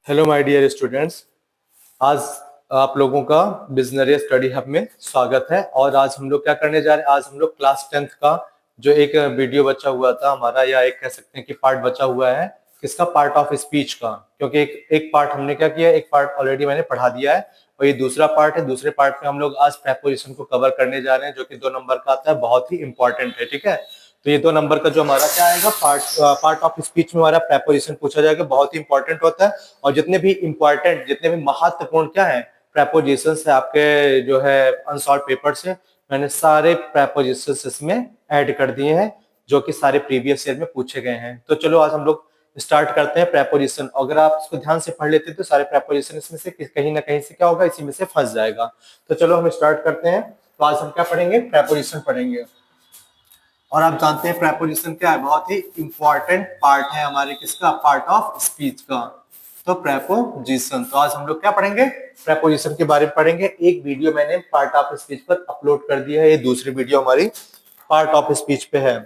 Hello my dear students. आज आप लोगों का बिजनरी स्टडी हब में स्वागत है। और आज हम लोग क्या करने जा रहे हैं, आज हम लोग क्लास 10th का जो एक वीडियो बचा हुआ था हमारा, या एक कह सकते हैं कि पार्ट बचा हुआ है, किसका, पार्ट ऑफ स्पीच का। क्योंकि एक पार्ट हमने क्या किया, एक पार्ट ऑलरेडी मैंने पढ़ा दिया है और ये दूसरा पार्ट है। दूसरे पार्ट में हम लोग आज प्रेपोजिशन को कवर करने जा रहे हैं, जो कि 2 नंबर का आता है, बहुत ही इंपॉर्टेंट है। ठीक है, तो ये 2 नंबर का जो हमारा क्या आएगा, पार्ट ऑफ स्पीच में हमारा प्रेपोजिशन पूछा जाएगा, बहुत ही इंपॉर्टेंट होता है। और जितने भी महत्वपूर्ण क्या है प्रेपोजिशंस है आपके जो है अनसॉल्व पेपर से, मैंने सारे प्रेपोजिशंस इसमें ऐड कर दिए हैं, जो कि सारे प्रीवियस ईयर में पूछे गए हैं। तो चलो आज हम लोग स्टार्ट करते हैं प्रेपोजिशन। अगर आप इसको ध्यान से पढ़ लेते तो सारे प्रेपोजिशन इसमें से कहीं ना कहीं से क्या होगा, इसी में से फंस जाएगा। तो चलो हम स्टार्ट करते हैं। तो आज हम क्या पढ़ेंगे, प्रेपोजिशन पढ़ेंगे। और आप जानते हैं प्रेपोजिशन क्या है, बहुत ही इंपॉर्टेंट पार्ट है हमारे किसका, पार्ट ऑफ स्पीच का। तो प्रेपोजिशन, तो आज हम लोग क्या पढ़ेंगे, प्रेपोजिशन के बारे में पढ़ेंगे। एक वीडियो मैंने पार्ट ऑफ स्पीच पर अपलोड कर दिया है, ये दूसरी वीडियो हमारी पार्ट ऑफ स्पीच पे है।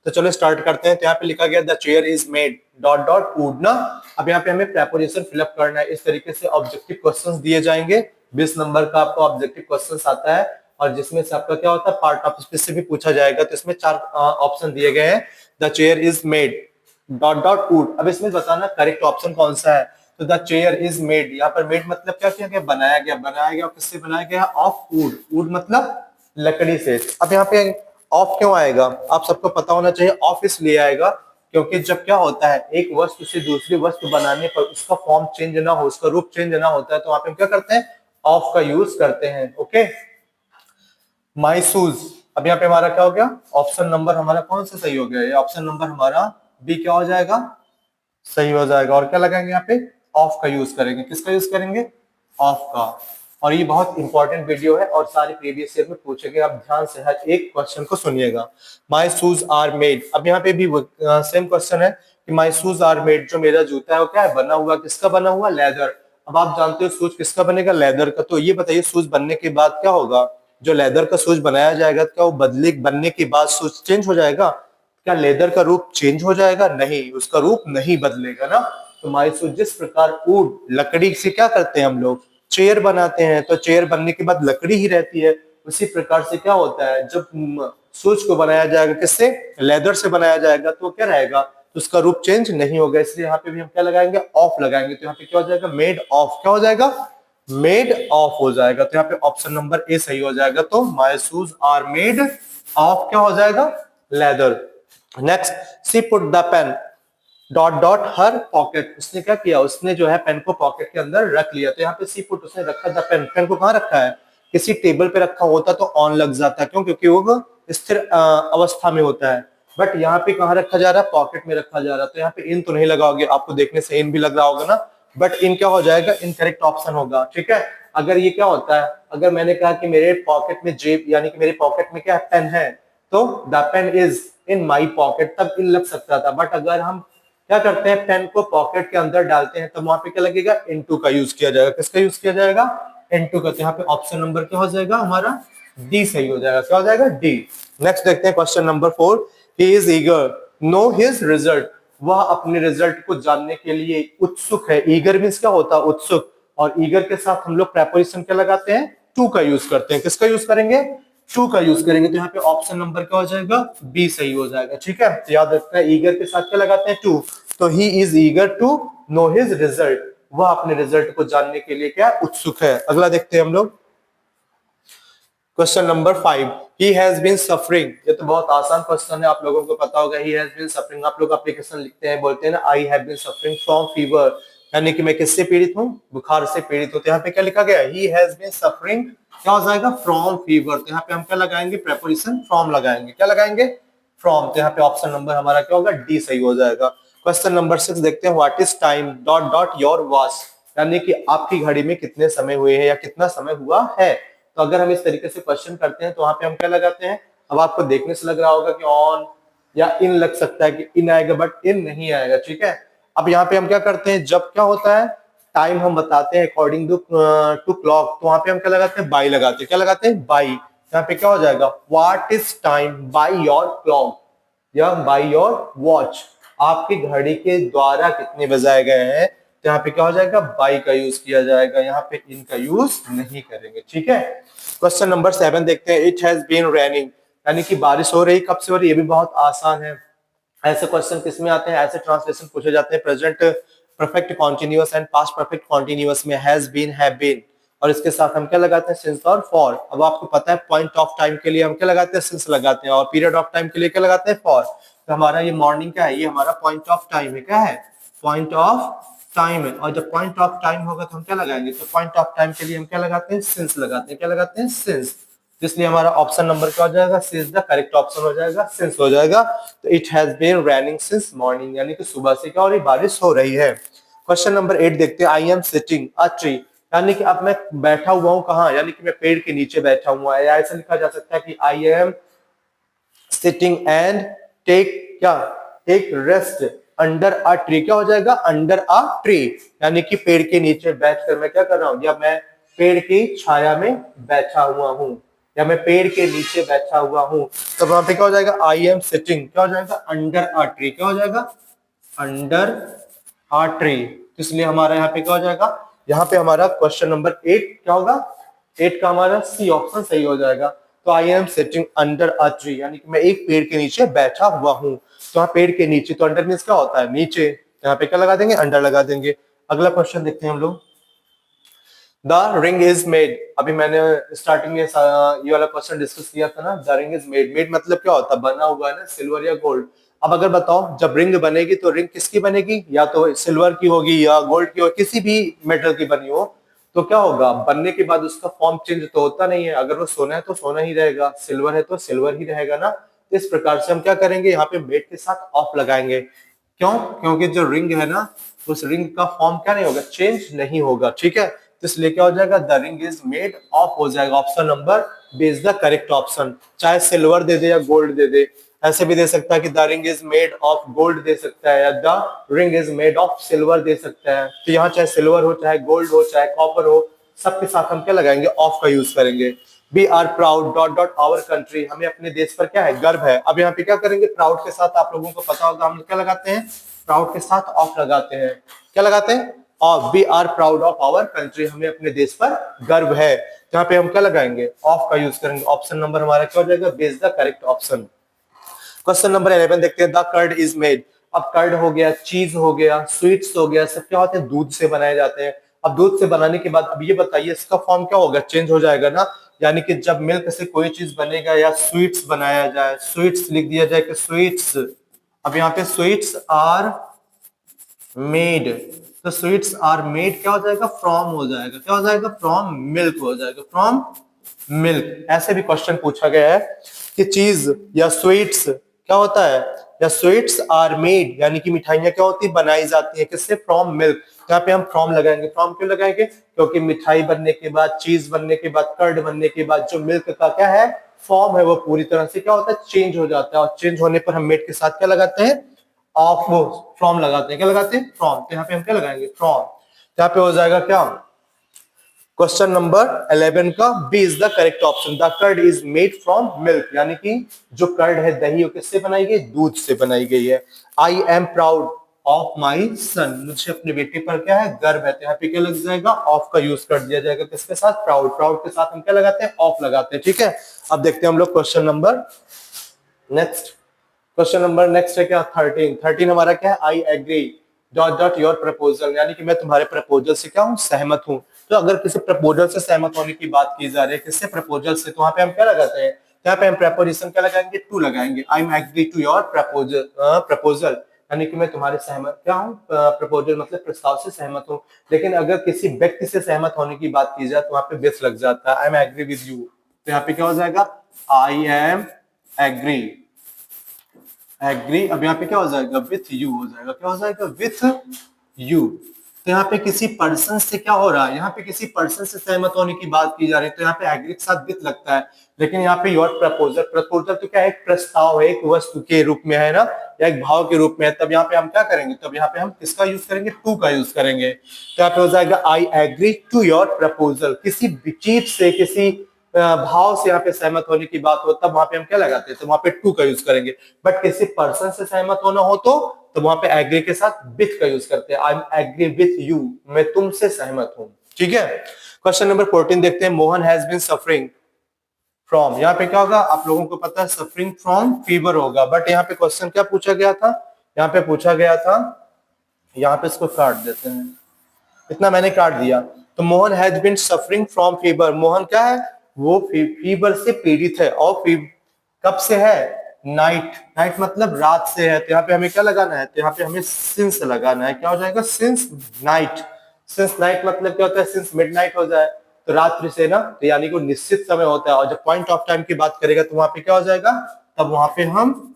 तो चलो स्टार्ट करते हैं। तो यहाँ पे लिखा गया the chair is made dot dot would ना। अब यहाँ पे हमें प्रेपोजिशन फिलअप करना है। इस तरीके से ऑब्जेक्टिव क्वेश्चंस दिए जाएंगे। 20 नंबर का आपको ऑब्जेक्टिव क्वेश्चंस आता है, और जिसमें से आपका क्या होता है, पार्ट ऑफ स्पीच से भी पूछा जाएगा। तो इसमें 4 ऑप्शन दिए गए हैं। The chair is made dot dot would. अब इसमें बताना करेक्ट ऑप्शन कौन सा है। तो द चेयर इज मेड, यहाँ पर मेड मतलब क्या किया गया, बनाया गया। बनाया गया किससे बनाया गया, ऑफ वुड। वुड मतलब लकड़ी से। अब यहाँ पे ऑफ क्यों आएगा, आप सबको पता होना चाहिए। ऑफ इसलिए आएगा क्योंकि जब क्या होता है, एक वस्तु से दूसरी वस्तु बनाने पर उसका फॉर्म चेंज ना हो, उसका रूप चेंज ना होता है, तो वहां पे हम क्या करते हैं, ऑफ का यूज करते हैं। Okay, my shoes. अब यहाँ पे हमारा क्या हो गया, ऑप्शन नंबर हमारा कौन सा सही हो गया, ये ऑप्शन नंबर हमारा बी क्या हो जाएगा, सही हो जाएगा। और क्या लगाएंगे यहाँ पे, ऑफ का यूज करेंगे। किसका यूज करेंगे, ऑफ का। और ये बहुत इंपॉर्टेंट वीडियो है और सारे प्रीवियस ईयर में पूछेंगे, आप ध्यान से हर एक क्वेश्चन को सुनिएगा। माई शूज आर मेड, अब यहाँ पे भी सेम क्वेश्चन है कि माई शूज आर मेड, जो मेरा जूता है वो क्या है, बना हुआ। किसका बना हुआ, लेदर। अब आप जानते हो शूज किसका बनेगा, लेदर का। तो ये बताइए शूज बनने के बाद क्या होगा, जो लेदर का शूज बनाया जाएगा, क्या वो बनने के बाद शूज चेंज हो जाएगा, क्या लेदर का रूप चेंज हो जाएगा, नहीं, उसका रूप नहीं बदलेगा ना। तो माई शूज, जिस प्रकार वुड लकड़ी से क्या करते हैं हम लोग, चेयर बनाते हैं, तो चेयर बनने के बाद लकड़ी ही रहती है। उसी प्रकार से क्या होता है, जब शूज को बनाया जाएगा किससे, लेदर से बनाया जाएगा, तो क्या रहेगा, तो उसका रूप चेंज नहीं होगा। इसलिए यहाँ पे भी हम क्या लगाएंगे, ऑफ लगाएंगे। तो यहाँ पे क्या हो जाएगा, मेड ऑफ, क्या हो जाएगा, मेड ऑफ हो जाएगा। तो यहाँ पे ऑप्शन नंबर ए सही हो जाएगा। तो my shoes are made of क्या हो जाएगा, leather. Next, she put the pen dot dot her pocket. उसने क्या किया, उसने जो है पेन को पॉकेट के अंदर रख लिया। तो यहाँ पे सी पुट, उसने रखा द पेन। पेन को कहाँ रखा है, किसी टेबल पे रखा होता तो ऑन लग जाता। क्यों, क्योंकि वो स्थिर अवस्था में होता है। बट यहाँ पे कहाँ रखा जा रहा है, पॉकेट में रखा जा रहा है। तो यहाँ पे इन तो नहीं लगाओगे, आपको देखने से इन भी लग रहा होगा ना, बट इन क्या हो जाएगा, इनकरेक्ट ऑप्शन होगा। ठीक है, अगर ये क्या होता है, अगर मैंने कहा कि मेरे पॉकेट में जेब, यानी कि मेरे पॉकेट में क्या है, पेन है, तो the pen is in my pocket, तब इन लग सकता था। बट अगर हम क्या करते हैं, पेन को पॉकेट के अंदर डालते हैं, तब वहां पे क्या लगेगा, इनटू का यूज किया जाएगा। किसका यूज किया जाएगा, इनटू का। तो यहाँ पे ऑप्शन नंबर क्या हो जाएगा हमारा, डी सही हो जाएगा। क्या हो जाएगा, डी। नेक्स्ट देखते हैं question number 4। He is eager no his result. वह अपने रिजल्ट को जानने के लिए उत्सुक है। ईगर मींस क्या होता है, उत्सुक। और ईगर के साथ हम लोग प्रेपोजिशन क्या लगाते हैं, टू का यूज करते हैं। किसका यूज करेंगे, टू का यूज करेंगे। तो यहाँ पे ऑप्शन नंबर क्या हो जाएगा, बी सही हो जाएगा। ठीक है, तो याद रखना है ईगर के साथ क्या लगाते हैं, टू। तो he is eager to know his result, वह अपने रिजल्ट को जानने के लिए क्या उत्सुक है। अगला देखते हैं हम लोग question number 5। He has been suffering. ये तो बहुत आसान क्वेश्चन है, आप लोगों को पता होगा। ही हैज बीन सफरिंग, आप लोग एप्लीकेशन लिखते हैं, बोलते हैं ना, I have been suffering from fever, यानी कि मैं किससे पीड़ित हूँ, बुखार से पीड़ित हूँ। तो यहाँ पे क्या लिखा गया है, ही हैज बीन सफरिंग क्या हो जाएगा, फ्रॉम फीवर। तो यहाँ पे हम क्या लगाएंगे, प्रेपोजिशन फ्रॉम लगाएंगे। क्या लगाएंगे, फ्रॉम। तो यहाँ पे ऑप्शन नंबर हमारा क्या होगा, डी सही हो जाएगा। क्वेश्चन नंबर 6 देखते हैं। What is time dot dot your watch, यानी कि आपकी घड़ी में कितने समय हुए हैं या कितना समय हुआ है। तो अगर हम इस तरीके से क्वेश्चन करते हैं तो वहां पे हम क्या लगाते हैं, अब आपको देखने से लग रहा होगा कि ऑन या इन लग सकता है कि इन आएगा, बट इन नहीं आएगा। ठीक है, अब यहाँ पे हम क्या करते हैं, जब क्या होता है, टाइम हम बताते हैं अकॉर्डिंग टू क्लॉक, तो वहां पे हम क्या लगाते हैं, बाई लगाते हैं। क्या लगाते हैं, बाई। यहाँ पे क्या हो जाएगा, what is time by your clock या बाई योर वॉच, आपकी घड़ी के द्वारा कितने बजाए गए हैं, तो यहाँ पे क्या हो जाएगा, बाई का यूज किया जाएगा, यहाँ पे इन का यूज नहीं करेंगे। ठीक है, क्वेश्चन नंबर 7 देखते हैं। इट हैज बीन रेनिंग, यानी कि बारिश हो रही, कब से हो रही, ये भी बहुत आसान है। ऐसे क्वेश्चन किस में आते हैं, ऐसे ट्रांसलेशन पूछे जाते हैं present perfect continuous and past perfect continuous में हैज बीन, हैव बीन, और इसके साथ हम क्या लगाते हैं, सिंस और फॉर। अब आपको पता है पॉइंट ऑफ टाइम के लिए हम क्या लगाते हैं, सिंस लगाते हैं, और पीरियड ऑफ टाइम के लिए क्या लगाते हैं, फॉर। तो हमारा ये मॉर्निंग क्या है, ये हमारा पॉइंट ऑफ टाइम है, क्या है, पॉइंट ऑफ टाइम है। और जब पॉइंट ऑफ टाइम होगा तो हम क्या लगाएंगे, तो पॉइंट ऑफ टाइम के लिए हम क्या लगाते हैं, सिंस लगाते हैं, क्या लगाते हैं, सिंस। इसलिए हमारा ऑप्शन नंबर क्या हो जाएगा, C is the correct option हो जाएगा, सिंस हो जाएगा। तो it has been raining since morning, यानी कि सुबह से क्या हो रही, बारिश हो रही है। क्वेश्चन नंबर 8 देखते हैं। I am sitting a tree, यानी कि अब मैं बैठा हुआ हूं कहां, यानी कि मैं पेड़ के नीचे बैठा हुआ है, या ऐसा लिखा जा सकता है कि I am sitting and take क्या, take rest under a tree, क्या हो जाएगा, अंडर अ ट्री, यानी कि पेड़ के नीचे बैठकर मैं क्या कर रहा हूं, या मैं पेड़ की छाया में बैठा हुआ हूं, या मैं पेड़ के नीचे बैठा हुआ हूं। तो वहां पे क्या हो जाएगा, आई एम सिटिंग क्या हो जाएगा, अंडर अ ट्री, क्या हो जाएगा, अंडर अ ट्री। इसलिए हमारा यहाँ पे क्या हो जाएगा, यहाँ पे हमारा क्वेश्चन नंबर 8 क्या होगा, 8 का हमारा सी ऑप्शन सही हो जाएगा। तो आई am sitting under a tree, यानी कि मैं एक पेड़ के नीचे बैठा हुआ हूँ। तो यहाँ पेड़ के नीचे, तो अंडर मीन्स क्या होता है, नीचे, यहाँ पे क्या लगा देंगे, अंडर लगा देंगे। अगला क्वेश्चन देखते हैं हम लोग। द रिंग इज मेड, अभी मैंने स्टार्टिंग में ये वाला क्वेश्चन डिस्कस किया था ना, the ring is made, made मतलब क्या होता है, बना हुआ है ना, सिल्वर या गोल्ड। अब अगर बताओ जब रिंग बनेगी तो रिंग किसकी बनेगी, या तो सिल्वर की होगी या गोल्ड की होगी, किसी भी मेटल की बनी हो, तो क्या होगा, बनने के बाद उसका फॉर्म चेंज तो होता नहीं है। अगर वो सोना है तो सोना ही रहेगा, सिल्वर है तो सिल्वर ही रहेगा ना। इस प्रकार से हम क्या करेंगे, यहाँ पे मेड के साथ ऑफ लगाएंगे। क्यों, क्योंकि जो रिंग है ना, उस रिंग का फॉर्म क्या नहीं होगा, चेंज नहीं होगा। ठीक है, तो इसलिए क्या हो जाएगा, the ring is made of हो जाएगा। Option number B is the correct option. चाहे सिल्वर दे दे या गोल्ड दे दे, ऐसे भी दे सकता है कि the ring is made of gold दे सकता है, या the ring is made of silver दे सकता है। तो यहाँ चाहे सिल्वर हो, चाहे गोल्ड हो, चाहे कॉपर हो, सबके साथ हम क्या लगाएंगे, ऑफ का यूज करेंगे। We are proud dot dot our country, हमें अपने देश पर क्या है, गर्व है। अब यहाँ पे क्या करेंगे, प्राउड के साथ आप लोगों को पता होगा हम क्या लगाते हैं, प्राउड के साथ ऑफ लगाते हैं, क्या लगाते हैं, of. We are proud of our country, हमें अपने देश पर गर्व है। यहाँ पे हम क्या लगाएंगे, ऑफ का यूज करेंगे। ऑप्शन नंबर हमारा क्या हो जाएगा, B is the correct option. Question number 11 देखते हैं। द कर्ड इज मेड, अब कर्ड हो गया, चीज हो गया, स्वीट्स हो गया, सब क्या होते हैं, दूध से बनाए जाते हैं। अब दूध से बनाने के बाद अब ये बताइए इसका फॉर्म क्या होगा, चेंज हो जाएगा ना। यानी कि जब मिल्क से कोई चीज बनेगा या स्वीट्स बनाया जाए, स्वीट्स लिख दिया जाए कि स्वीट्स, अब यहाँ पे स्वीट्स आर मेड, तो स्वीट्स आर मेड क्या हो जाएगा, फ्रॉम हो जाएगा, क्या हो जाएगा, फ्रॉम मिल्क हो जाएगा, फ्रॉम मिल्क। ऐसे भी क्वेश्चन पूछा गया है कि चीज या स्वीट्स क्या होता है, या स्वीट्स आर मेड, यानी कि मिठाइयां क्या होती है, बनाई जाती है, किससे, फ्रॉम मिल्क। यहाँ पे हम फ्रॉम लगाएंगे। फ्रॉम क्यों लगाएंगे, क्योंकि मिठाई बनने के बाद, चीज बनने के बाद, कर्ड बनने के बाद जो मिल्क का क्या है, फॉर्म है, वो पूरी तरह से क्या होता है, चेंज हो जाता है। और चेंज होने पर हम मेड के साथ क्या लगाते हैं, ऑफ, वो फ्रॉम लगाते हैं, क्या लगाते हैं, फ्रॉम। तो यहाँ पे हम क्या लगाएंगे, फ्रॉम। यहाँ पे हो जाएगा क्या, क्वेश्चन नंबर 11 का B is the correct option. The curd is made from milk, यानी कि जो कर्ड है, दही, वो किससे बनाई गई, दूध से बनाई गई है। I am proud of my son, मुझे अपने बेटे पर क्या है, गर्व है। तो यहाँ पे क्या लग जाएगा, ऑफ का यूज कर दिया जाएगा, किसके साथ, प्राउड। प्राउड के साथ हम क्या लगाते हैं, ऑफ लगाते हैं। ठीक है, अब देखते हैं हम लोग question number next. Question number next है क्या, 13। 13 हमारा क्या है, I agree dot dot your proposal, यानी कि मैं तुम्हारे प्रपोजल से क्या हूँ, सहमत हूँ। तो अगर किसी प्रपोजल से सहमत होने की बात की जा रही है, किससे, प्रपोजल से, तो वहां पे हम क्या लगाते हैं, यहाँ पे हम प्रपोजिशन क्या लगाएंगे, टू लगाएंगे। I am agree to your proposal, proposal, यानी कि मैं तुम्हारे सहमत क्या हूँ, प्रपोजल मतलब प्रस्ताव से सहमत हूँ। लेकिन अगर किसी व्यक्ति से सहमत होने की बात की जाए तो वहां पे विथ लग जाता है, I am agree with you. तो यहाँ पे क्या हो जाएगा, आई एम एग्री, एग्री। अब यहाँ पे क्या हो जाएगा, विथ यू हो जाएगा, क्या हो जाएगा, विथ यू। तो यहाँ पे किसी पर्सन से क्या हो रहा है, यहाँ पे किसी पर्सन से सहमत होने की बात की जा रही है, तो यहाँ पे एग्री के साथ विथ लगता है। लेकिन यहाँ पे योर प्रपोजल, प्रपोजल तो क्या है, एक प्रस्ताव है, एक वस्तु के रूप में है ना, या एक भाव के रूप में है। तब यहाँ पे हम क्या करेंगे, तब यहाँ पे हम किसका यूज करेंगे, टू का यूज करेंगे। तो यहाँ पे हो जाएगा I agree to your proposal. किसी चीज से, किसी भाव से यहाँ पे सहमत होने की बात हो, तब वहां पे हम क्या लगाते हैं, तो वहां पे टू का यूज करेंगे। बट किसी पर्सन से सहमत होना हो तो तो वहां पे एग्री के साथ विथ का यूज करते हैं, I am agree with you, मैं तुमसे सहमत हूं। ठीक है, क्वेश्चन नंबर 14 देखते हैं। Mohan has been suffering from, यहाँ पे क्या होगा आप लोगों को पता है, सफरिंग फ्रॉम फीवर होगा, बट यहाँ पे क्वेश्चन क्या पूछा गया था, यहाँ पे पूछा गया था, यहाँ पे इसको काट देते हैं, इतना मैंने काट दिया। तो Mohan has been suffering from fever, Mohan क्या है, वो फीवर से पीड़ित है, और कब से है, नाइट, नाइट मतलब रात से है, तो यहाँ पे हमें क्या लगाना है, तो यहाँ पे हमें सिंस लगाना है, क्या हो जाएगा, सिंस नाइट, सिंस नाइट मतलब क्या होता है, सिंस मिडनाइट हो जाए तो रात्रि से ना, तो यानी को निश्चित समय होता है, और जब पॉइंट ऑफ टाइम की बात करेगा तो वहां पे क्या हो जाएगा, तब वहां पे हम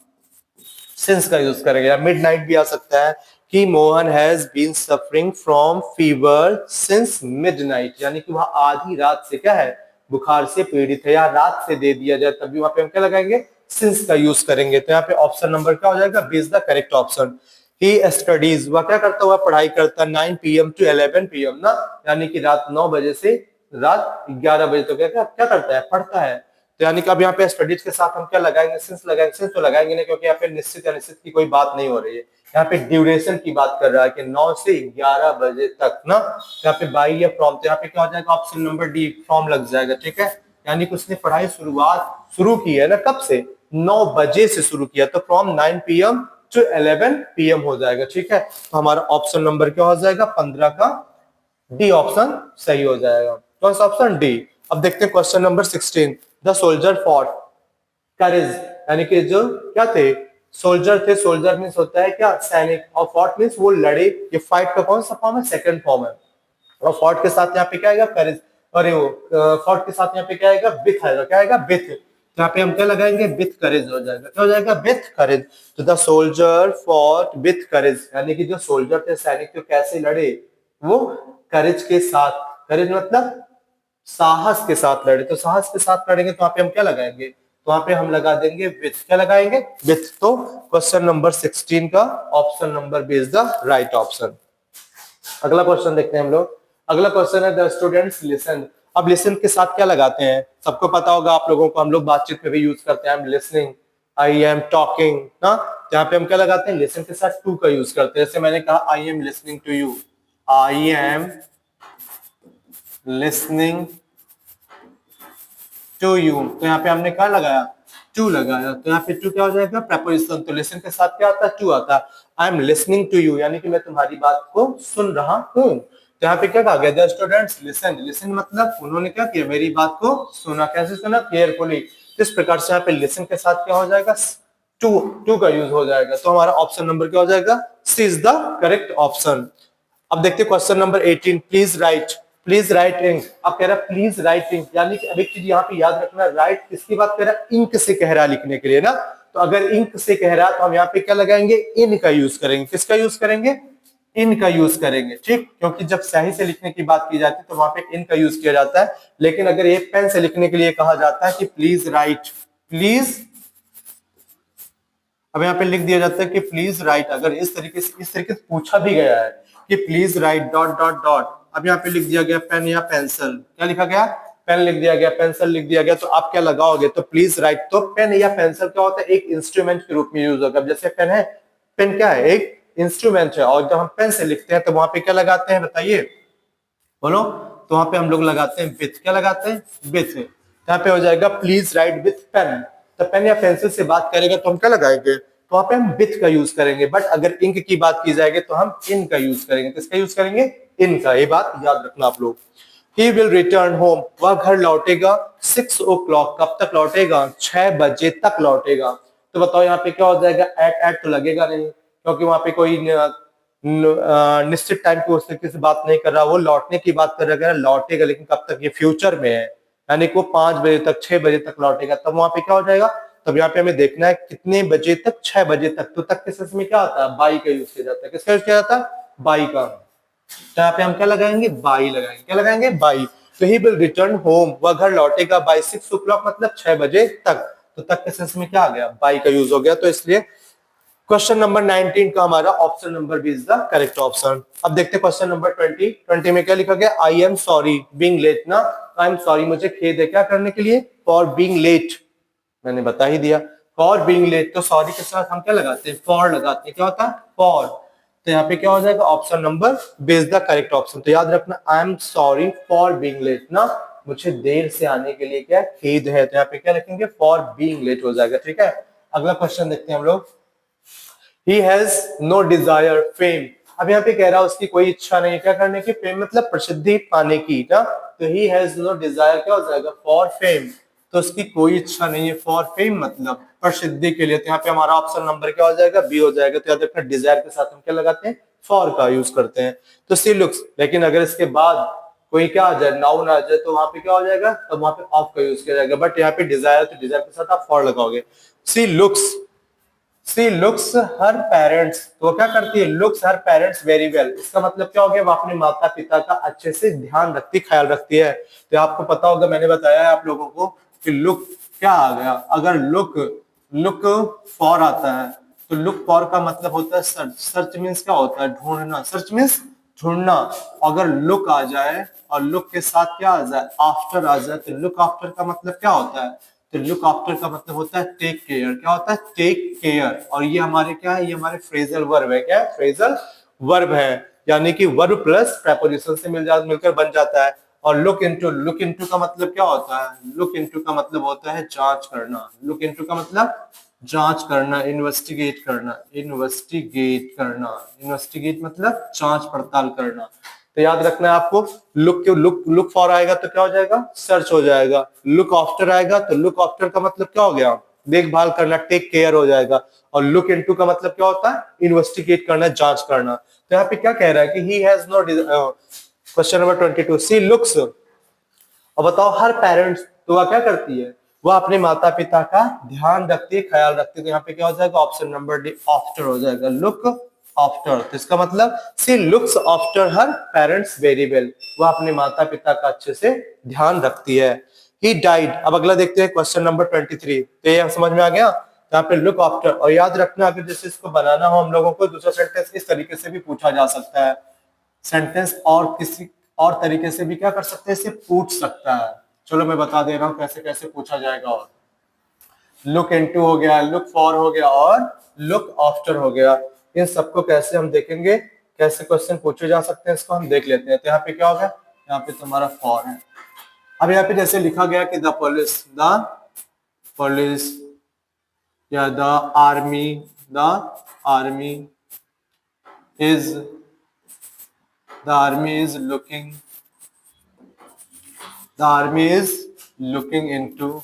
सिंस का यूज करेंगे, या मिडनाइट भी आ सकता है कि Mohan has been suffering from fever since midnight, यानी कि वह आधी रात से क्या है, बुखार से पीड़ित है, या रात से दे दिया जाए तब भी वहां पे हम क्या लगाएंगे, सिंस का यूज करेंगे। तो यहाँ पे ऑप्शन नंबर क्या हो जाएगा, B is the correct option. He studies, वह क्या करता हुआ पढ़ाई करता, 9 PM to 11 PM ना, यानी कि रात 9 बजे से रात 11 बजे तो क्या क्या करता है, पढ़ता है। तो यानी कि अब यहाँ पे स्टडीज के साथ हम क्या लगाएंगे, सिंस लगाएंगे, सिंस तो लगाएंगे नहीं, क्योंकि यहाँ पे निश्चित अनिश्चित की कोई बात नहीं हो रही है, यहाँ पे ड्यूरेशन की बात कर रहा है कि 9 से 11 बजे तक ना, यहाँ पे बाई या फ्रॉम, तो यहाँ पे क्या हो जाएगा, ऑप्शन नंबर डी फ्रॉम लग जाएगा। ठीक है, यानी कि उसने पढ़ाई शुरू की है ना, कब से, 9 बजे से शुरू किया, तो फ्रॉम 9 PM to 11 PM हो जाएगा। ठीक है, तो हमारा ऑप्शन नंबर क्या हो जाएगा, 15 का डी ऑप्शन सही हो जाएगा। कौन सा ऑप्शन, डी। अब देखते हैं question number 16। The soldier fought courage, यानी कि जो क्या थे, सोल्जर थे, सोल्जर मीन्स होता है क्या, सैनिक, और फॉट मीन्स वो लड़े, ये फाइट का कौन सा फॉर्म है, सेकंड फॉर्म है, और फॉट के साथ यहाँ पे क्या आएगा, करेज, अरे वो फॉट के साथ यहाँ पे क्या आएगा, विथ आएगा, क्या आएगा, विथ, तो यहाँ पे हम क्या लगाएंगे, विथ करेज हो जाएगा, क्या हो जाएगा, विथ करेज। तो द सोल्जर फॉट विथ करेज, यानी कि जो सोल्जर थे, सैनिक थे, कैसे लड़े, वो करेज के साथ, करेज मतलब साहस के साथ लड़े, तो साहस के साथ लड़ेंगे तो वहां पे हम क्या लगाएंगे, तो वहां पे हम लगा देंगे विथ, क्या लगाएंगे, विथ। तो क्वेश्चन नंबर 16 का option number B is the right option. अगला क्वेश्चन देखते हैं हम लोग। अगला क्वेश्चन है द स्टूडेंट्स लिसन। अब लिसन के साथ क्या लगाते हैं, सबको पता होगा आप लोगों को, हम लोग बातचीत में भी यूज करते हैं, I am listening, I am talking ना, तो यहाँ पे हम क्या लगाते हैं, लिसन के साथ टू का यूज करते हैं, जैसे मैंने कहा I am listening to you, I am listening to you, तो यहाँ पे हमने क्या लगाया, टू लगाया, तो यहाँ पे टू क्या हो जाएगा, प्रेपोजिशन, तो लिसन के साथ क्या आता है, टू आता है, I am listening to you, यानी कि मैं तुम्हारी बात को सुन रहा हूँ। तो यहाँ पे क्या कहा गया, द स्टूडेंट्स लिसन, लिसन मतलब उन्होंने क्या किया, मेरी बात को सुना, कैसे सुना, केयरफुली। इस प्रकार से यहाँ पे लिसन के साथ क्या हो जाएगा, टू, टू का यूज हो जाएगा, तो हमारा ऑप्शन नंबर क्या हो जाएगा, C is the correct option. अब देखते हैं question number 18। Please write, please write ink, अब कह रहा है प्लीज राइट इंक, यानी कि अब एक चीज यहाँ पे याद रखना, राइट किसकी बात कर रहा है, इंक से कह रहा है लिखने के लिए ना, तो अगर इंक से कह रहा है तो हम यहाँ पे क्या लगाएंगे, इन का यूज करेंगे, किसका यूज करेंगे, इन का यूज करेंगे। ठीक, क्योंकि जब स्याही से लिखने की बात की जाती है तो वहां पे इन का यूज किया जाता है, लेकिन अगर एक पेन से लिखने के लिए कहा जाता है कि प्लीज राइट, प्लीज, अब यहाँ पे लिख दिया जाता है कि प्लीज राइट, अगर इस तरीके से पूछा भी गया है कि please right dot dot dot, अब यहाँ पे लिख दिया गया पेन या पेंसिल, क्या लिखा गया, पेन लिख दिया गया, पेंसिल लिख दिया गया, तो आप क्या लगाओगे, तो प्लीज राइट, तो पेन या पेंसिल क्या होता है, एक इंस्ट्रूमेंट के रूप में यूज होगा, जैसे पेन है, पेन क्या है, एक इंस्ट्रूमेंट है, और जब हम पेन से लिखते हैं तो वहां पे क्या लगाते हैं, बताइए, बोलो, तो वहां पे हम लोग लगाते हैं विथ, क्या लगाते हैं, विथ, यहाँ पे हो जाएगा प्लीज राइट विथ पेन, तो पेन या पेंसिल से बात करेगा तो हम क्या लगाएंगे, तो वहां पे हम विथ का यूज करेंगे, बट अगर इंक की बात की जाएगी तो हम इन का यूज करेंगे, किसका यूज करेंगे, इन का, ये बात याद रखना आप लोग। He will return home, वह घर लौटेगा 6 o'clock, कब तक लौटेगा, 6 बजे तक लौटेगा, तो बताओ यहाँ पे क्या हो जाएगा, एट तो लगेगा नहीं, क्योंकि वहां पे कोई निश्चित टाइम की उस तरीके से बात नहीं कर रहा, वो लौटने की बात कर रहा है, लौटेगा, लेकिन कब तक, ये फ्यूचर में है, यानी कि वो 5 बजे तक, 6 बजे तक लौटेगा, तब वहां पे क्या हो जाएगा, तब यहाँ पे हमें देखना है कितने बजे तक, 6 बजे तक, तो तक के सेंस में क्या आता है, बाई का यूज किया जाता है, किसका यूज किया जाता है, बाई का, तो यहाँ पे हम क्या लगाएंगे, बाई लगाएंगे, क्या लगाएंगे, बाई। तो ही विल रिटर्न होम, वह घर लौटेगा बाय 6 o'clock मतलब 6 बजे तक, तो तक के सेंस में क्या आ गया, बाई का यूज हो गया, तो इसलिए क्वेश्चन नंबर 19 का हमारा option number B is the correct option. अब देखते हैं क्वेश्चन नंबर 20। 20 में क्या लिखा गया, I am sorry being late ना, आई एम सॉरी मुझे खेद है क्या करने के लिए, फॉर बीइंग लेट, मैंने बता ही दिया, फॉर बीइंग लेट, तो सॉरी के साथ हम क्या लगाते हैं, फॉर लगाते हैं। क्या होता है, फॉर। तो यहाँ पे क्या हो जाएगा, option number B is the correct option. तो याद रखना, I am sorry for being late ना, मुझे देर से आने के लिए क्या खेद है, तो यहाँ पे क्या लिखेंगे, फॉर बीइंग लेट हो जाएगा। ठीक है, अगला क्वेश्चन देखते हैं हम लोग। He has no desire fame। अब यहाँ पे कह रहा है उसकी कोई इच्छा नहीं क्या करने की, फेम मतलब प्रसिद्धि पाने की ना, तो he has no desire क्या हो जाएगा, for fame। तो उसकी कोई इच्छा नहीं है, for fame मतलब प्रसिद्धि के लिए। तो यहाँ पे हमारा ऑप्शन नंबर क्या हो जाएगा, बी हो जाएगा। तो याद रखना, डिजायर के साथ हम क्या लगाते हैं, फॉर का यूज करते हैं। तो सी लुक्स, लेकिन अगर इसके बाद कोई क्या आ जाए, नाउन आ जाए, तो वहां पे क्या हो जाएगा, तब वहां पे ऑफ का यूज किया जाएगा। बट यहाँ पे डिजायर, तो डिजायर के साथ आप फॉर लगाओगे। सी लुक्स, सी लुक्स हर पेरेंट्स, तो क्या करती है, लुक्स हर पेरेंट्स वेरी वेल। इसका मतलब क्या हो गया, वो अपने माता पिता का अच्छे से ध्यान रखती, ख्याल रखती है। तो आपको पता होगा, मैंने बताया है आप लोगों को कि लुक क्या आ गया, अगर लुक लुक फॉर आता है, तो लुक फॉर का मतलब होता है सर्च। सर्च मीन्स क्या होता है, ढूंढना, सर्च मीन्स ढूंढना। अगर लुक आ जाए और लुक के साथ क्या आ जाए, आफ्टर आ जाए, तो लुक आफ्टर का मतलब क्या होता है, तो लुक आफ्टर का मतलब होता है टेक केयर। क्या होता है, टेक केयर। और ये हमारे क्या है, ये हमारे फ्रेजल वर्ब है। क्या है, फ्रेजल वर्ब है, यानी कि वर्ब प्लस प्रेपोजिशन से मिलकर बन जाता है। और लुक इनटू का मतलब क्या होता है, लुक इनटू का मतलब होता है जांच करना। लुक इनटू का मतलब जांच करना, इन्वेस्टिगेट करना, इन्वेस्टिगेट करना, इन्वेस्टिगेट मतलब जांच पड़ताल करना। तो याद रखना है आपको, लुक फॉर आएगा तो क्या हो जाएगा, सर्च हो जाएगा। लुक आफ्टर आएगा तो लुक आफ्टर का मतलब क्या हो गया, देखभाल करना, टेक केयर हो जाएगा। और लुक इनटू का मतलब क्या होता है, इन्वेस्टिगेट करना, जांच करना। तो यहाँ पे क्या कह रहा है कि he has no, question number 22, she looks, और बताओ हर पेरेंट्स, तो वह क्या करती है, वह अपने माता पिता का ध्यान रखती है, ख्याल रखती है। तो यहाँ पे क्या हो जाएगा, ऑप्शन नंबर डी आफ्टर हो जाएगा, लुक आफ्टर। तो इसका मतलब she looks after her parents very well, वह अपने माता पिता का अच्छे से ध्यान रखती है। He died. अब अगला देखते हैं क्वेश्चन नंबर 23। तो ये समझ में आ गया, यहाँ पे लुक आफ्टर। और याद रखना, अगर जैसे इसको बनाना हो हम लोगों को, दूसरा सेंटेंस इस तरीके से भी पूछा जा सकता है। सेंटेंस और किसी और तरीके से भी क्या कर सकते हैं, इसे पूछ सकता है। चलो मैं बता दे रहा हूं कैसे कैसे पूछा जाएगा। और लुक इनटू हो गया, लुक फॉर हो गया, और लुक आफ्टर हो गया। इन सबको कैसे हम देखेंगे, कैसे क्वेश्चन पूछे जा सकते हैं, इसको हम देख लेते हैं। तो यहाँ पे क्या होगा, यहाँ पे तुम्हारा फॉर है। अब यहाँ पे जैसे लिखा गया कि द पुलिस या the army is the army is looking into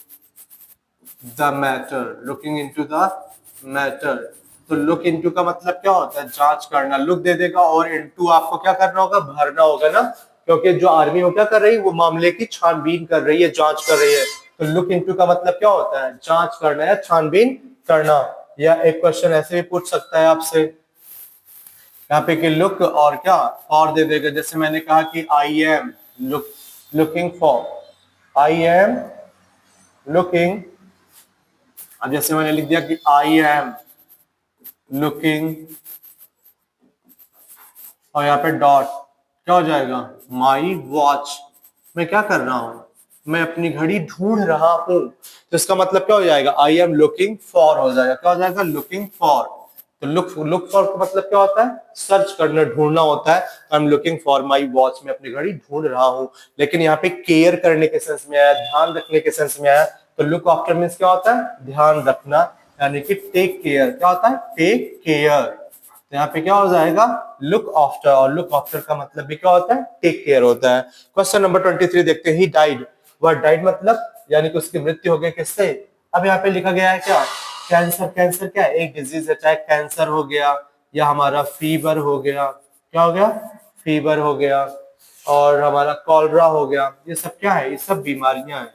the matter। तो look into का मतलब क्या होता है, जांच करना। look दे देगा और into आपको क्या करना होगा, भरना होगा ना, क्योंकि जो आर्मी वो क्या कर रही है, वो मामले की छानबीन कर रही है, जांच कर रही है। तो look into का मतलब क्या होता है, जांच करना या छानबीन करना। या एक क्वेश्चन ऐसे भी पूछ सकता है आपसे, यहाँ पे कि लुक और क्या, और दे देगा। जैसे मैंने कहा कि I am looking for, I am looking. अब जैसे मैंने लिख दिया कि आई एम लुकिंग, और यहाँ पे डॉट, क्या हो जाएगा, माई वॉच। मैं क्या कर रहा हूं, मैं अपनी घड़ी ढूंढ रहा हूं। तो इसका मतलब क्या हो जाएगा, आई एम लुकिंग फॉर हो जाएगा। क्या हो जाएगा, लुकिंग फॉर। तो लुक फॉर का मतलब क्या होता है, सर्च करना, ढूंढना होता है। I am looking for my watch, मैं अपनी घड़ी ढूंढ रहा हूं। लेकिन यहाँ पे केयर करने के सेंस में आया, ध्यान रखने के सेंस में आया। तो लुक आफ्टर मीन्स क्या होता है, ध्यान रखना, यानी कि टेक केयर। क्या होता है, टेक केयर। तो यहाँ पे क्या हो जाएगा, लुक आफ्टर। और लुक आफ्टर का मतलब भी क्या होता है, टेक केयर होता है। क्वेश्चन नंबर 23 देखते हैं। ही डाइड, वह डाइड मतलब यानी कि उसकी मृत्यु हो गई, किससे। अब यहाँ पे लिखा गया है क्या, कैंसर। कैंसर क्या है, एक डिजीज है, चाहे कैंसर हो गया या हमारा फीवर हो गया। क्या हो गया, फीवर हो गया, और हमारा कॉलरा हो गया। ये सब क्या है, ये सब बीमारियां हैं।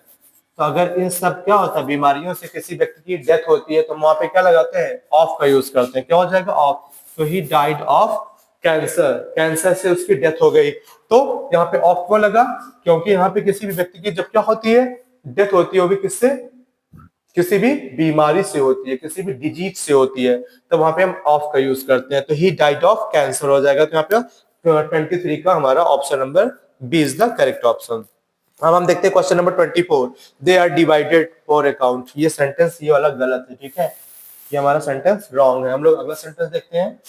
तो अगर इन सब क्या होता है, बीमारियों से किसी व्यक्ति की डेथ होती है, तो वहां पे क्या लगाते हैं, ऑफ का यूज करते हैं। क्या हो जाएगा, ऑफ। तो he died of cancer, cancer से उसकी डेथ हो गई। तो यहाँ पे ऑफ क्यों लगा, क्योंकि यहाँ पे किसी भी व्यक्ति की जब क्या होती है, डेथ होती है, वो भी किससे, किसी भी बीमारी से होती है, किसी भी डिजीज से होती है। तो वहां पे हम ऑफ का यूज करते हैं। तो ही डाइड ऑफ कैंसर हो जाएगा। तो यहाँ पे 23 का हमारा option number B is the correct option. अब हम देखते हैं question number 24, they are divided for account. ये सेंटेंस ये वाला गलत है, ठीक है, ये हमारा सेंटेंस रॉन्ग है। हम लोग अगला सेंटेंस देखते हैं,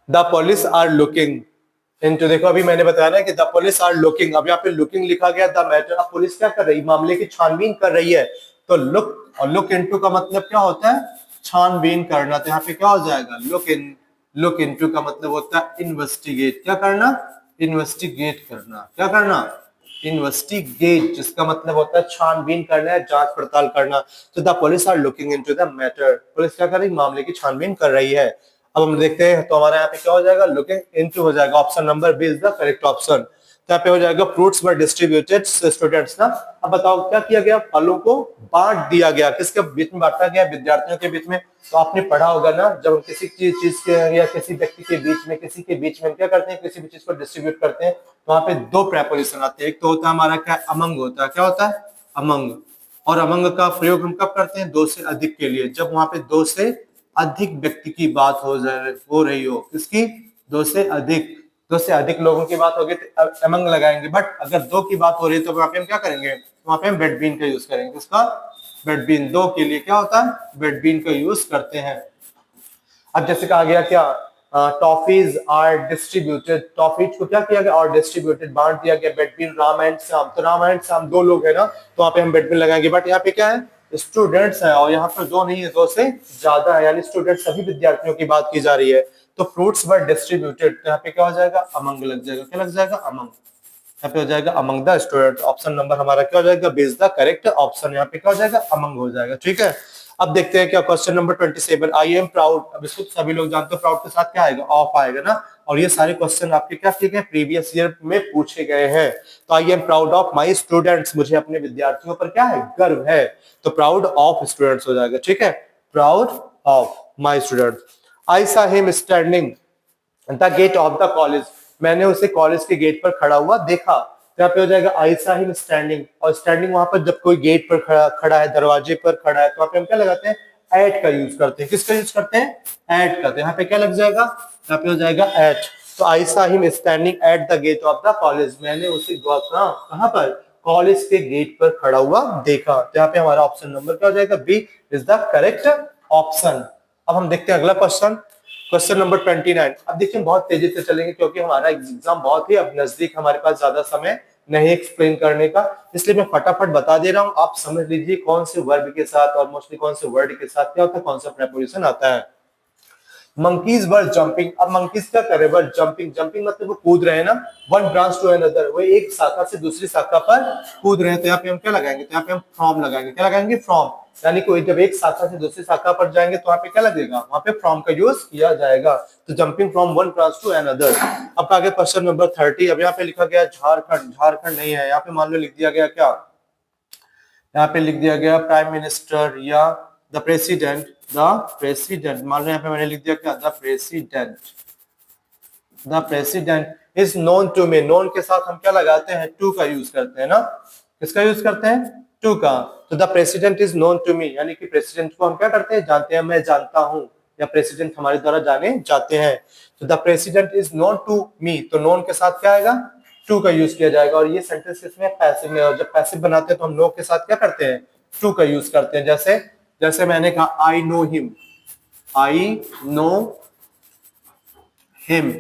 the police are looking into. देखो अभी मैंने बताया ना कि द पुलिस आर लुकिंग, अब यहाँ पे लुकिंग लिखा गया, द मैटर। अब पुलिस क्या कर रही है, मामले की छानबीन कर रही है। तो लुक और लुक इनटू का मतलब क्या होता है, छानबीन करना। तो यहाँ पे क्या हो जाएगा, लुक इनटू का मतलब होता है इन्वेस्टिगेट। क्या करना, इन्वेस्टिगेट करना। क्या करना, इन्वेस्टिगेट, जिसका मतलब होता है छानबीन करना है, जांच पड़ताल करना। तो the police are looking into the matter, police क्या कर रही है, मामले की छानबीन कर रही है। अब हम देखते हैं, तो हमारा यहाँ पे क्या हो जाएगा, लुकिंग इनटू हो जाएगा, option number B is the correct option. तो यहाँ पे हो जाएगा फ्रूट्स वर डिस्ट्रीब्यूटेड स्टूडेंट्स ना। अब बताओ क्या किया गया, फलों को बांट दिया गया, किसके बीच में बांटा गया, विद्यार्थियों के बीच में। तो आपने पढ़ा होगा ना, जब हम किसी चीज के या किसी व्यक्ति के बीच में, किसी के बीच में क्या करते हैं, किसी भी चीज को डिस्ट्रीब्यूट करते हैं, तो वहां पे दो प्रेपोजिशन आते हैं। एक तो होता है हमारा क्या, अमंग होता है। क्या होता है, अमंग। और अमंग का प्रयोग हम कब करते हैं, दो से अधिक के लिए, जब वहां पे दो से अधिक व्यक्ति की बात हो रही हो। किसकी, दो से अधिक लोगों की बात होगी तो अमंग लगाएंगे। बट अगर दो की बात हो रही है तो वहां पे हम क्या करेंगे, वहां पे हम बेडबीन का यूज करेंगे। किसका, बेडबीन। दो के लिए क्या होता है, बेडबीन का यूज करते हैं। अब जैसे कहा गया क्या, टॉफीज आर डिस्ट्रीब्यूटेड, टॉफीज को क्या किया गया, और डिस्ट्रीब्यूटेड, बांट दिया गया। बेटवीन राम एंड श्याम, तो राम एंड श्याम दो लोग है ना, तो वहां पे हम बेटवीन लगाएंगे। बट यहाँ पे क्या है, स्टूडेंट्स है, और यहाँ पर दो नहीं है, दो से ज्यादा है, यानी स्टूडेंट सभी विद्यार्थियों की बात की जा रही है। तो फ्रूट्स वर डिस्ट्रीब्यूटेड, तो यहाँ पे क्या हो जाएगा, अमंग लग जाएगा। क्या लग जाएगा, अमंग। यहाँ पे हो जाएगा among the student. Option number हमारा क्या हो जाएगा, B is the correct option. यहाँ पे क्या हो जाएगा, अमंग हो जाएगा। ठीक है, अब देखते हैं क्या question number 27, I am proud. अब इसको सभी लोग जानते हो, प्राउड के साथ क्या आएगा, ऑफ आएगा ना। और ये सारे क्वेश्चन आपके क्या ठीक है, प्रीवियस ईयर में पूछे गए हैं। तो आई am proud of my students, मुझे अपने विद्यार्थियों पर क्या है, गर्व है। तो प्राउड ऑफ स्टूडेंट्स हो जाएगा। ठीक है, proud of my students. I saw him standing the gate of the college, मैंने उसे कॉलेज के गेट पर खड़ा हुआ देखा। तो यहाँ पे हो जाएगा आई सा हिम स्टैंडिंग, और स्टैंडिंग वहां पर जब कोई गेट पर खड़ा है, दरवाजे पर खड़ा है, तो वहां पे हम क्या लगाते हैं, एट का यूज करते हैं। किसका यूज करते हैं, एट का। तो यहाँ पे क्या लग जाएगा, यहाँ पे हो जाएगा एट। तो I saw him standing at the gate of the college, मैंने उसे कहाँ पर, कॉलेज के गेट पर खड़ा हुआ देखा। तो यहाँ पे हमारा ऑप्शन नंबर क्या हो जाएगा, B is the correct option. अब हम देखते हैं अगला क्वेश्चन, क्वेश्चन नंबर 29। अब देखिए बहुत तेजी से चलेंगे क्योंकि हमारा एग्जाम बहुत ही अब नजदीक, हमारे पास ज्यादा समय नहीं एक्सप्लेन करने का, इसलिए मैं फटाफट बता दे रहा हूं। आप समझ लीजिए कौन से वर्ब के साथ और मोस्टली कौन से वर्ड के साथ क्या होता है, कौन सा प्रेपोजिशन आता है। मंकीज वर जंपिंग, अब मंकीज क्या कर रहे हैं, वर जंपिंग, जंपिंग मतलब वो कूद रहे हैं ना, वन ब्रांच टू अनदर, वो एक शाखा से दूसरी शाखा पर कूद रहे हैं। तो यहाँ पे हम क्या लगाएंगे, तो यहाँ पे हम फ्रॉम लगाएंगे। क्या लगाएंगे, फ्रॉम, यानी कोई जब एक शाखा से दूसरी शाखा पर जाएंगे तो वहां पे क्या लगेगा, वहां पे फ्रॉम का यूज किया जाएगा। तो jumping from one branch to another. अब आगे क्वेश्चन नंबर 30, अब यहाँ पे लिखा गया झारखंड, झारखंड नहीं है, यहाँ पे मान लो लिख दिया गया क्या, यहाँ पे लिख दिया गया प्राइम मिनिस्टर या द प्रेसिडेंट, मान लो यहाँ पे मैंने लिख दिया क्या, the president is known to me, known के साथ हम क्या लगाते हैं, टू का यूज करते हैं ना। किसका यूज करते हैं, टू का। तो the president is known to me, यानी कि प्रेसिडेंट को हम क्या करते हैं, जानते हैं, मैं जानता हूं, या प्रेसिडेंट हमारे द्वारा जाने जाते हैं। तो the president is known to me, तो नोन के साथ क्या आएगा, टू का यूज किया जाएगा। और ये सेंटेंस किसमें, पैसिव में। और जब पैसिव बनाते हैं तो हम नो के साथ क्या करते हैं, टू का यूज करते हैं। जैसे जैसे मैंने कहा I know him, I know him,